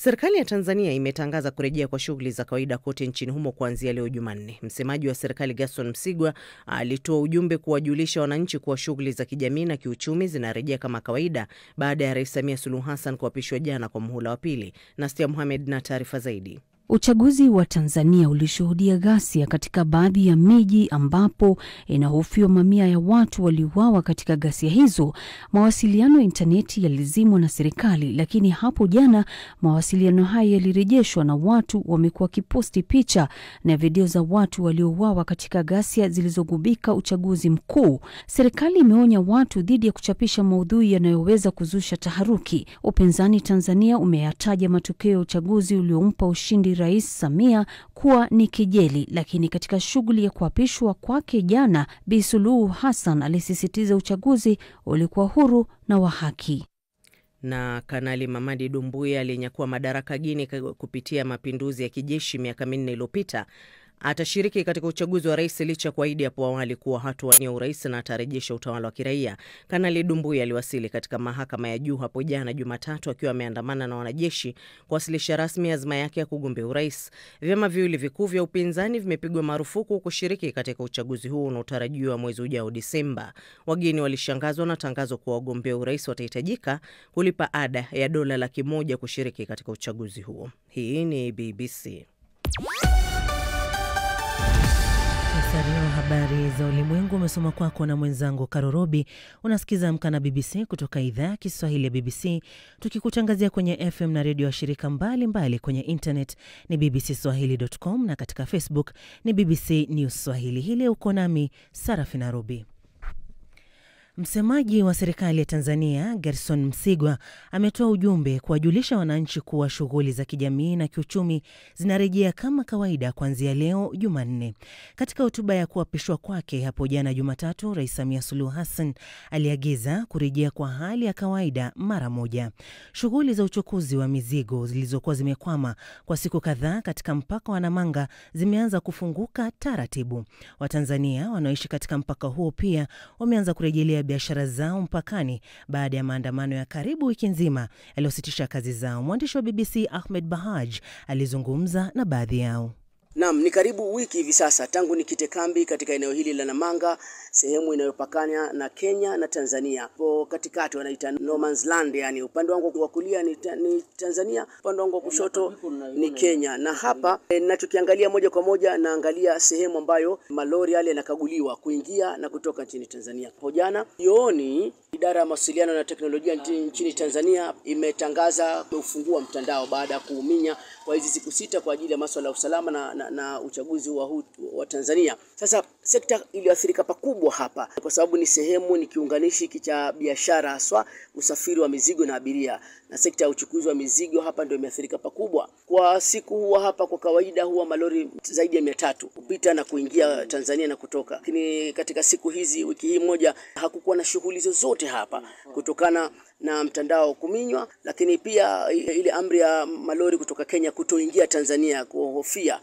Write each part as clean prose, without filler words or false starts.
Serikali ya Tanzania imetangaza kurejea kwa shughuli za kawaida kote nchini humo kuanzia leo Jumanne. Msemaji wa serikali Gerson Msigwa alitoa ujumbe kuwajulisha wananchi kuwa shughuli za kijamii na kiuchumi zinarejea kama kawaida baada ya Rais Samia Suluhu Hassan kuapishwa jana kwa muhula wa pili. Nastia Mohamed na taarifa zaidi. Uchaguzi wa Tanzania ulishuhudia ghasia katika baadhi ya miji ambapo inahofiwa mamia ya watu waliuawa katika ghasia hizo. Mawasiliano ya intaneti yalizimwa na serikali, lakini hapo jana mawasiliano haya yalirejeshwa na watu wamekuwa kiposti picha na video za watu waliouawa katika ghasia zilizogubika uchaguzi mkuu. Serikali imeonya watu dhidi ya kuchapisha maudhui yanayoweza kuzusha taharuki. Upinzani Tanzania umeyataja matokeo ya uchaguzi uliompa ushindi Rais Samia kuwa ni kejeli, lakini katika shughuli ya kuapishwa kwake jana, Bi Suluhu Hassan alisisitiza uchaguzi ulikuwa huru na wa haki. Na Kanali Mamadi Doumbouya aliyenyakua madaraka Guinea kupitia mapinduzi ya kijeshi miaka 4 iliyopita atashiriki katika uchaguzi wa rais licha kuahidi hapo awali kuwa hatawania urais na atarejesha utawala wa kiraia. Kanali Doumbouya aliwasili katika mahakama ya juu hapo jana Jumatatu akiwa ameandamana na wanajeshi kuwasilisha rasmi azma yake ya kugombea urais. Vyama viwili vikuu vya upinzani vimepigwa marufuku kushiriki katika uchaguzi huu unaotarajiwa mwezi ujao Disemba. Wageni walishangazwa na tangazo kuwa wagombea urais watahitajika kulipa ada ya dola 100,000 kushiriki katika uchaguzi huo. Hii ni BBC. Habari za ulimwengu umesoma kwako na mwenzangu Karorobi. Unasikiza Amka na BBC kutoka idhaa ya Kiswahili ya BBC, tukikutangazia kwenye FM na redio wa shirika mbalimbali. Kwenye internet ni bbcswahili.com na katika Facebook ni BBC News Swahili. Hili uko nami Sarafina Robi. Msemaji wa serikali ya Tanzania Gerson Msigwa ametoa ujumbe kuwajulisha wananchi kuwa shughuli za kijamii na kiuchumi zinarejea kama kawaida kuanzia leo Jumanne. Katika hotuba ya kuapishwa kwake hapo jana Jumatatu, Rais Samia Suluhu Hassan aliagiza kurejea kwa hali ya kawaida mara moja. Shughuli za uchukuzi wa mizigo zilizokuwa zimekwama kwa siku kadhaa katika mpaka wa Namanga zimeanza kufunguka taratibu. Watanzania wanaoishi katika mpaka huo pia wameanza kurejelea biashara zao mpakani baada ya maandamano ya karibu wiki nzima yaliyositisha kazi zao. Mwandishi wa BBC Ahmed Bahaj alizungumza na baadhi yao. Naam, ni karibu wiki hivi sasa tangu nikite kambi katika eneo hili la Namanga, sehemu inayopakana na Kenya na Tanzania. Hapo katikati wanaita no man's land, yani upande wangu wa kulia ni Tanzania, upande wangu wa kushoto ni Kenya. Na hapa ninachokiangalia moja kwa moja naangalia sehemu ambayo malori yale yanakaguliwa kuingia na kutoka nchini Tanzania. Hapo jana jioni idara ya mawasiliano na teknolojia nchini Tanzania imetangaza kufungua mtandao baada ya kuuminya kwa hizi siku 6 kwa ajili ya masuala ya usalama na uchaguzi wa Tanzania. Sasa sekta iliyoathirika pakubwa hapa kwa sababu ni sehemu, ni kiunganishi cha biashara, haswa usafiri wa mizigo na abiria, na sekta ya uchukuzi wa mizigo hapa ndio imeathirika pakubwa. Kwa siku huwa hapa kwa kawaida huwa malori zaidi ya 300 kupita na kuingia Tanzania na kutoka. Lakini katika siku hizi, wiki hii moja, hakukuwa na shughuli zozote hapa kutokana na mtandao kuminywa, lakini pia ile amri ya malori kutoka Kenya kutoingia Tanzania kuhofia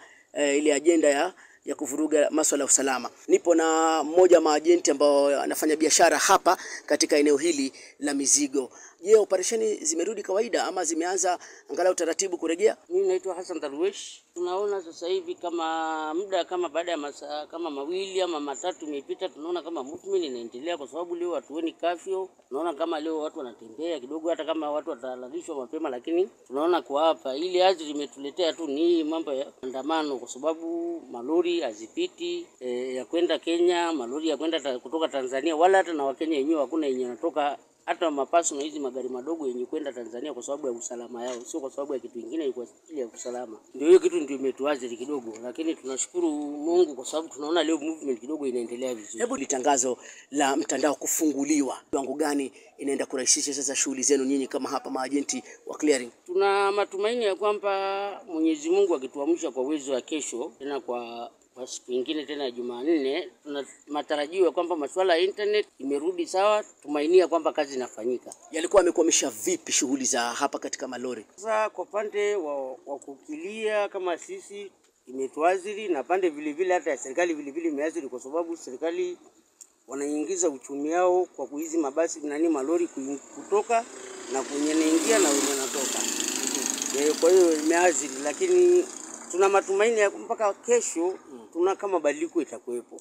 ile ajenda ya kuvuruga masuala ya usalama. Nipo na mmoja maajenti ambao anafanya biashara hapa katika eneo hili la mizigo. Je, operesheni zimerudi kawaida ama zimeanza angalau taratibu kurejea? Mimi naitwa Hassan Darwish. Tunaona sasa hivi kama muda kama baada ya masaa kama 2 ama 3 imepita, tunaona kama movement inaendelea kwa sababu leo hatuoni kafyo. Tunaona kama leo watu wanatembea kidogo, hata kama watu watalalishwa mapema, lakini tunaona kwa hapa ile athari imetuletea tu ni mambo ya andamano, kwa sababu malori hazipiti ya kwenda Kenya, malori ya kwenda kutoka Tanzania, wala hata na Wakenya wenyewe hakuna yenye yanatoka, hata mapaso na hizi magari madogo yenye kwenda Tanzania kwa sababu ya usalama yao, sio kwa sababu ya kitu kingine, ni kwa ajili ya usalama. Ndio hiyo kitu ndio imetuathiri kidogo, lakini tunashukuru Mungu kwa sababu tunaona leo movement kidogo inaendelea vizuri. Hebu litangazo la mtandao kufunguliwa, kiwango gani inaenda kurahisisha sasa shughuli zenu nyinyi kama hapa maajenti wa clearing? Tuna matumaini ya kwamba Mwenyezi Mungu akituamsha kwa uwezo wa kesho tena kwa siku nyingine tena Jumanne, tuna matarajio ya kwamba masuala ya internet imerudi sawa, tumainia kwamba kazi inafanyika. Yalikuwa yamekwamisha vipi shughuli za hapa katika malori? Sasa kwa pande wa kukilia kama sisi imetuathiri, na pande vile vile hata ya serikali vile vile imeathiri, kwa sababu serikali wanaingiza uchumi wao kwa kuizi mabasi malori kutoka na kwenye naingia na wenye natoka. Kwa hiyo imeathiri, lakini tuna matumaini ya mpaka kesho tuna kama badiliko itakuwepo.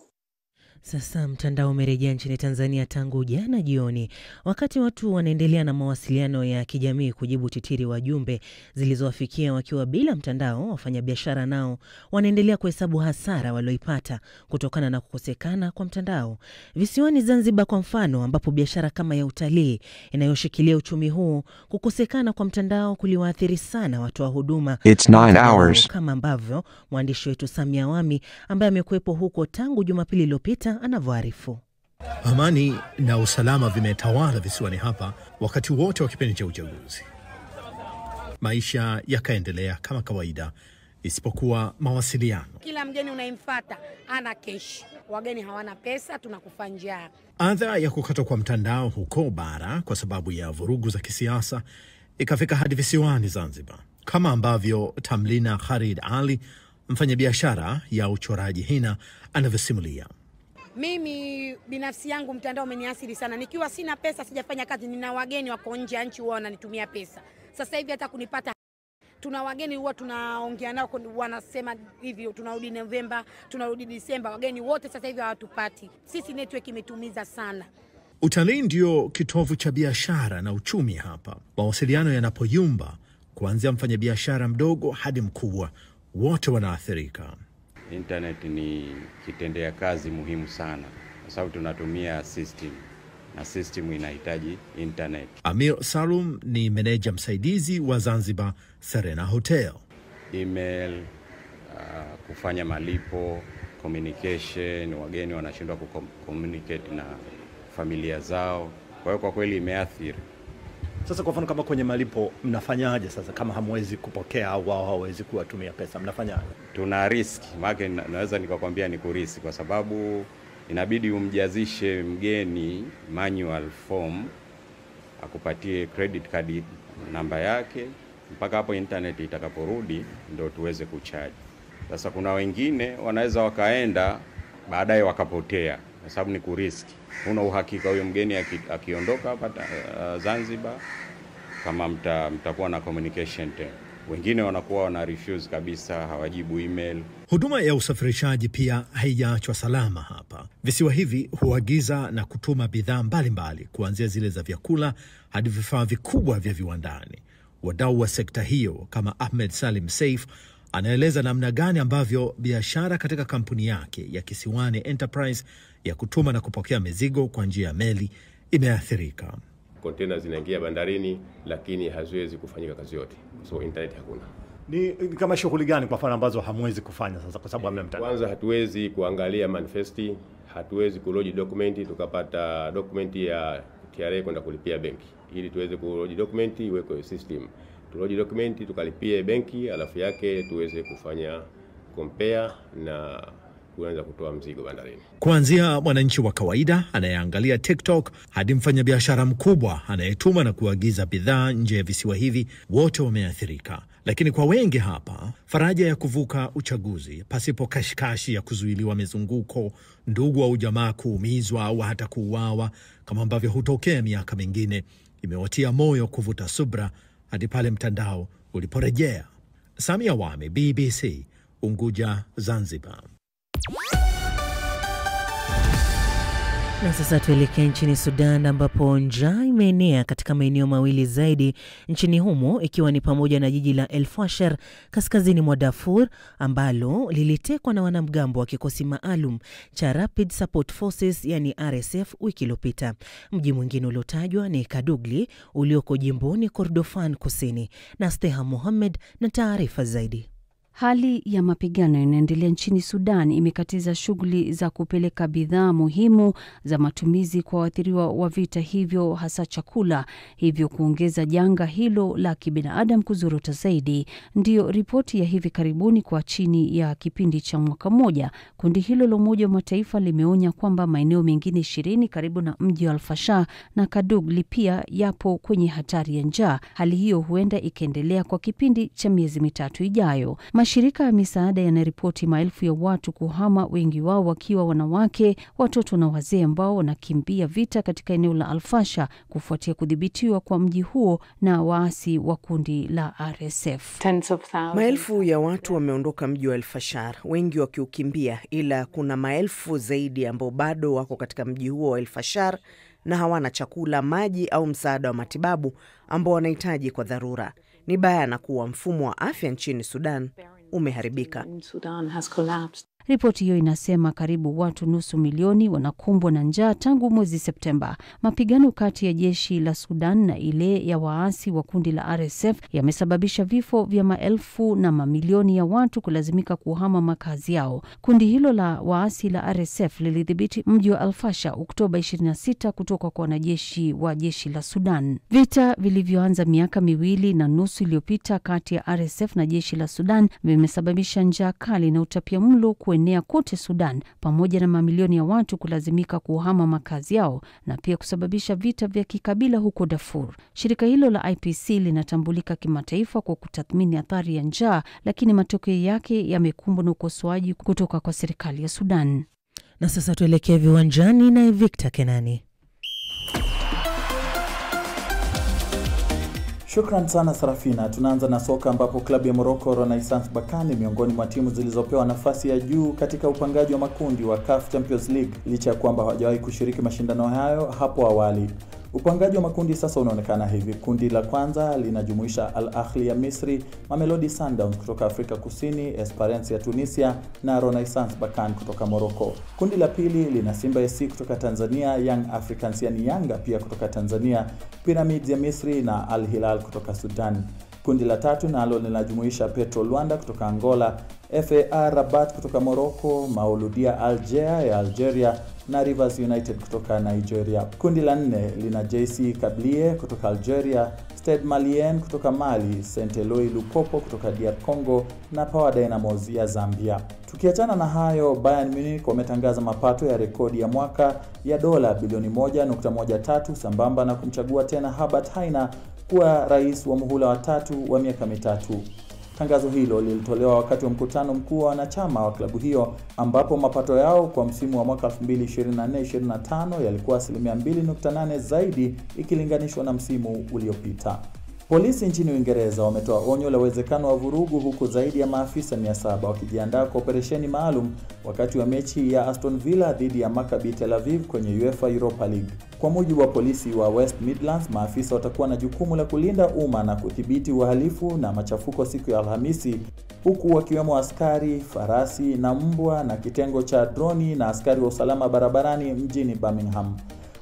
Sasa mtandao umerejea nchini Tanzania tangu jana jioni, wakati watu wanaendelea na mawasiliano ya kijamii kujibu titiri wajumbe zilizowafikia wakiwa bila mtandao. Wafanyabiashara nao wanaendelea kuhesabu hasara walioipata kutokana na kukosekana kwa mtandao. Visiwani Zanzibar kwa mfano, ambapo biashara kama ya utalii inayoshikilia uchumi huu, kukosekana kwa mtandao kuliwaathiri sana watu wa huduma. It's 9 hours. Kama ambavyo mwandishi wetu Samia Awami ambaye amekuwepo huko tangu Jumapili iliyopita anavyoarifu. Amani na usalama vimetawala visiwani hapa wakati wote wa kipindi cha uchaguzi. Maisha yakaendelea kama kawaida isipokuwa mawasiliano. Kila mgeni unayemfuata ana keshi. Wageni hawana pesa, tunakufa njaa. Adha ya kukatwa kwa mtandao huko bara kwa sababu ya vurugu za kisiasa ikafika hadi visiwani Zanzibar, kama ambavyo Tamlina Khalid Ali, mfanyabiashara ya uchoraji hina, anavyosimulia. Mimi binafsi yangu mtandao umeniathiri sana. Nikiwa sina pesa, sijafanya kazi, nina wageni wako nje ya nchi, wao wananitumia pesa. Sasa hivi hata kunipata, tuna wageni huwa tunaongea nao, wanasema hivyo tunarudi Novemba, tunarudi Disemba, wageni wote sasa hivi hawatupati. Sisi network imetumiza sana. Utalii ndio kitovu cha biashara na uchumi hapa. Mawasiliano yanapoyumba, kuanzia mfanyabiashara mdogo hadi mkubwa, wote wanaathirika. Internet ni kitendea kazi muhimu sana kwa sababu tunatumia system na system inahitaji internet. Amir Salum ni meneja msaidizi wa Zanzibar Serena Hotel. Email, kufanya malipo, communication, wageni wanashindwa kucommunicate na familia zao. Kwa hiyo kwa kweli imeathiri. Sasa kwa mfano kama kwenye malipo mnafanyaje sasa kama hamwezi kupokea au wao hawezi kuwatumia pesa, mnafanyaje? Tuna risk, maana naweza nikakwambia ni kuriski kwa sababu inabidi umjazishe mgeni manual form, akupatie credit card namba yake, mpaka hapo internet itakaporudi ndio tuweze kucharge. Sasa kuna wengine wanaweza wakaenda baadaye wakapotea kwa sababu ni kuriski. Una uhakika huyo mgeni akiondoka hapa Zanzibar kama mtakuwa na communication team. Wengine wanakuwa wana refuse kabisa, hawajibu email. Huduma ya usafirishaji pia haijaachwa salama hapa. Visiwa hivi huagiza na kutuma bidhaa mbalimbali, kuanzia zile za vyakula hadi vifaa vikubwa vya viwandani. Wadau wa sekta hiyo kama Ahmed Salim Saif anaeleza namna gani ambavyo biashara katika kampuni yake ya Kisiwani Enterprise ya kutuma na kupokea mizigo kwa njia ya meli imeathirika. Container zinaingia bandarini lakini haziwezi kufanyika kazi yote. So internet hakuna. Ni kama shughuli gani kwa mfano ambazo hamwezi kufanya sasa kwa sababu hamna mtandao? Kwanza hatuwezi kuangalia manifesti, hatuwezi kuloji dokumenti tukapata dokumenti ya TRA kwenda kulipia benki. Ili tuweze kuloji dokumenti iwekwe system. Tuloji dokumenti tukalipie benki, alafu yake tuweze kufanya compare na kuanza kutoa mzigo bandarini. Kuanzia mwananchi wa kawaida anayeangalia TikTok hadi mfanyabiashara mkubwa anayetuma na kuagiza bidhaa nje ya visiwa hivi, wote wameathirika. Lakini kwa wengi hapa, faraja ya kuvuka uchaguzi pasipo kashikashi ya kuzuiliwa mizunguko, ndugu au jamaa kuumizwa au hata kuuawa kama ambavyo hutokea miaka mingine, imewatia moyo kuvuta subra hadi pale mtandao uliporejea. Samia Awami, BBC, Unguja, Zanzibar. Na sasa tuelekee nchini Sudan ambapo njaa imeenea katika maeneo mawili zaidi nchini humo, ikiwa ni pamoja na jiji la El Fasher kaskazini mwa Darfur ambalo lilitekwa na wanamgambo wa kikosi maalum cha Rapid Support Forces yani RSF wiki iliyopita. Mji mwingine uliotajwa ni Kadugli ulioko jimboni Kordofan Kusini. Na Steha Mohamed na taarifa zaidi. Hali ya mapigano inaendelea nchini Sudan imekatiza shughuli za kupeleka bidhaa muhimu za matumizi kwa waathiriwa wa vita hivyo, hasa chakula, hivyo kuongeza janga hilo la kibinadamu kuzorota zaidi. Ndiyo ripoti ya hivi karibuni kwa chini ya kipindi cha mwaka mmoja. Kundi hilo la Umoja wa Mataifa limeonya kwamba maeneo mengine 20 karibu na mji wa Al-Fasher na Kadugli pia yapo kwenye hatari ya njaa. Hali hiyo huenda ikaendelea kwa kipindi cha miezi mitatu ijayo. Mashirika ya misaada yanaripoti maelfu ya watu kuhama, wengi wao wakiwa wanawake, watoto na wazee ambao wanakimbia vita katika eneo la Al-Fasher kufuatia kudhibitiwa kwa mji huo na waasi wa kundi la RSF. Maelfu ya watu wameondoka mji wa Al-Fasher, wengi wakiukimbia, ila kuna maelfu zaidi ambao bado wako katika mji huo wa Al-Fasher na hawana chakula, maji au msaada wa matibabu ambao wanahitaji kwa dharura. Ni bayana kuwa mfumo wa afya nchini Sudan umeharibika. Ripoti hiyo inasema karibu watu nusu milioni wanakumbwa na njaa tangu mwezi Septemba. Mapigano kati ya jeshi la Sudan na ile ya waasi wa kundi la RSF yamesababisha vifo vya maelfu na mamilioni ya watu kulazimika kuhama makazi yao. Kundi hilo la waasi la RSF lilidhibiti mji wa Al-Fasher Oktoba 26 kutoka kwa wanajeshi wa jeshi la Sudan. Vita vilivyoanza miaka 2.5 iliyopita kati ya RSF na jeshi la Sudan vimesababisha njaa kali na utapiamlo kuenea kote Sudan, pamoja na mamilioni ya watu kulazimika kuhama makazi yao na pia kusababisha vita vya kikabila huko Darfur. Shirika hilo la IPC linatambulika kimataifa kwa kutathmini athari ya njaa, lakini matokeo yake yamekumbwa na ukosoaji kutoka kwa serikali ya Sudan. Na sasa tuelekee viwanjani na Victor Kenani. Shukran sana Sarafina. Tunaanza na soka ambapo klabu ya Morocco Renaissance Berkane miongoni mwa timu zilizopewa nafasi ya juu katika upangaji wa makundi wa CAF Champions League licha ya kwamba hawajawahi kushiriki mashindano hayo hapo awali. Upangaji wa makundi sasa unaonekana hivi. Kundi la kwanza linajumuisha Al Ahly ya Misri, Mamelodi Sundowns kutoka Afrika Kusini, Esperance ya Tunisia na Renaissance Berkane kutoka Morocco. Kundi la pili lina Simba SC kutoka Tanzania, Young Africans ya Yanga pia kutoka Tanzania, Pyramids ya Misri na Al Hilal kutoka Sudan. Kundi la tatu nalo linajumuisha Petro Luanda kutoka Angola, FAR Rabat kutoka Morocco, Mauludia Alger ya Algeria na Rivers United kutoka Nigeria. Kundi la 4 lina JC Kabylie kutoka Algeria, Stade Malien kutoka Mali, Saint Eloi Lupopo kutoka DR Congo na Power Dynamos ya Zambia. Tukiachana na hayo, Bayern Munich wametangaza mapato ya rekodi ya mwaka ya dola bilioni 1.13 sambamba na kumchagua tena Herbert Hainer kuwa rais wa muhula wa 3 wa miaka 3. Tangazo hilo lilitolewa wakati wa mkutano mkuu wa wanachama wa klabu hiyo ambapo mapato yao kwa msimu wa mwaka 2024-2025 yalikuwa 2.8 zaidi ikilinganishwa na msimu uliopita. Polisi nchini Uingereza wametoa onyo la uwezekano wa vurugu huku zaidi ya maafisa 700 wakijiandaa kwa operesheni maalum wakati wa mechi ya Aston Villa dhidi ya Maccabi Tel Aviv kwenye UEFA Europa League. Kwa mujibu wa polisi wa West Midlands, maafisa watakuwa na jukumu la kulinda umma na kudhibiti uhalifu na machafuko siku ya Alhamisi, huku wakiwemo askari, farasi na mbwa na kitengo cha droni na askari wa usalama barabarani mjini Birmingham.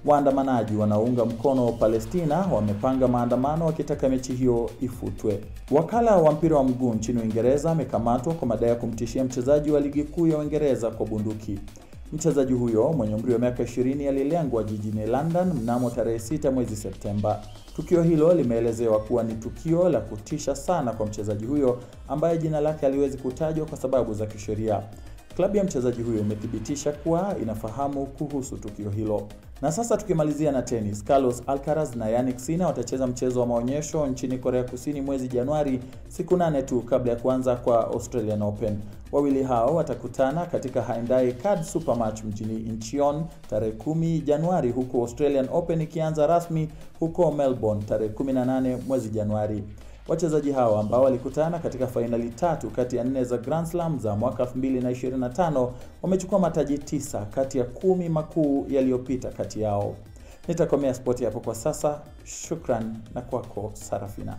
Waandamanaji wanaounga mkono Palestina wamepanga maandamano wakitaka mechi hiyo ifutwe. Wakala wa mpira wa mguu nchini Uingereza amekamatwa kwa madai ya kumtishia mchezaji wa ligi kuu ya Uingereza kwa bunduki. Mchezaji huyo mwenye umri wa miaka 20 alilengwa jijini London mnamo tarehe 6 mwezi Septemba. Tukio hilo limeelezewa kuwa ni tukio la kutisha sana kwa mchezaji huyo ambaye jina lake haliwezi kutajwa kwa sababu za kisheria. Klabu ya mchezaji huyo imethibitisha kuwa inafahamu kuhusu tukio hilo. Na sasa tukimalizia na tennis, Carlos Alcaraz na Jannik Sinner watacheza mchezo wa maonyesho nchini Korea Kusini mwezi Januari, siku 8 tu kabla ya kuanza kwa Australian Open. Wawili hao watakutana katika Hyundai Card Supermatch mjini Incheon tarehe 10 Januari, huku Australian Open ikianza rasmi huko Melbourne tarehe 18 mwezi Januari. Wachezaji hao ambao walikutana katika fainali 3 kati ya 4 za Grand Slam za mwaka 2025 wamechukua mataji 9 kati ya 10 makuu yaliyopita kati yao. Nitakomea spoti hapo kwa sasa. Shukran na kwako Sarafina.